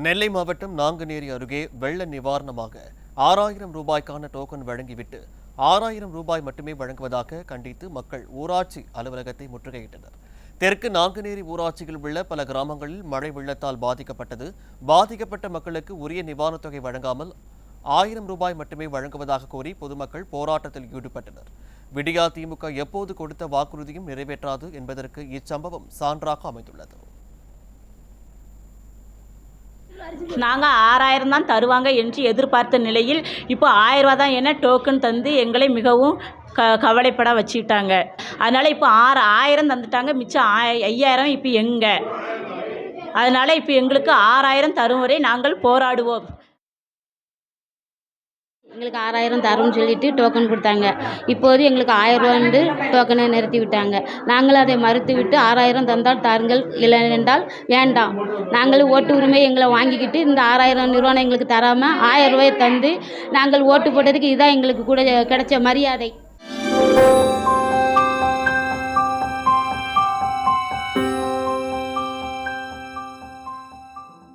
நெல்லை மாவட்டம் நாங்குநேரி அருகே வெள்ள நிவாரணமாக 6000 ரூபாய்க்கான டோக்கன் வழங்கிவிட்டு 6000 ரூபாய் மட்டுமே வழங்குவதாக கண்டித்து மக்கள் ஊராட்சி அலுவலகத்தை முற்றுகையிட்டனர். தெற்கு நாங்குநேரி ஊராட்சியில் உள்ள பல கிராமங்களில் மழை வெள்ளத்தால் பாதிக்கப்பட்ட மக்களுக்கு உரிய நிவாரணத் தொகை வழங்காமல் 1000 ரூபாய் மட்டுமே வழங்குவதாக கோரி பொதுமக்கள் போராட்டத்தில் ஈடுபட்டனர். விடியா திமுக எப்போது கொடுத்த வாக்குறுதியும் நிறைவேற்றாது என்பதற்கு இச்சம்பவம் சான்றாக அமைந்துள்ளது. நாங்கள் 6000 தான் தருவாங்க என்று எதிர்பார்த்த நிலையில் இப்போ 1000 ரூபா தான் என டோக்கன் தந்து எங்களை மிகவும் கவலைப்பட வச்சுக்கிட்டாங்க. அதனால் இப்போ 1000 தந்துட்டாங்க, மிச்சம் 5000 இப்போ எங்கே? அதனால் இப்போ எங்களுக்கு 6000 தரும் வரை நாங்கள் போராடுவோம். எங்களுக்கு 6000 தரும்னு சொல்லிட்டு டோக்கன் கொடுத்தாங்க. இப்போது எங்களுக்கு 1000 ரூபான்னு டோக்கனை நிறுத்தி விட்டாங்க. நாங்கள் அதை மறுத்து விட்டு 6000 தந்தால் தாருங்கள், இல்லை என்றால் வேண்டாம். நாங்கள் ஓட்டு உரிமை எங்களை வாங்கிக்கிட்டு இந்த 6000 ரூபாய் எங்களுக்கு தராமல் 1000 ரூபாயை தந்து நாங்கள் ஓட்டு போட்டதுக்கு இதுதான் எங்களுக்கு கூட கிடைச்ச மரியாதை.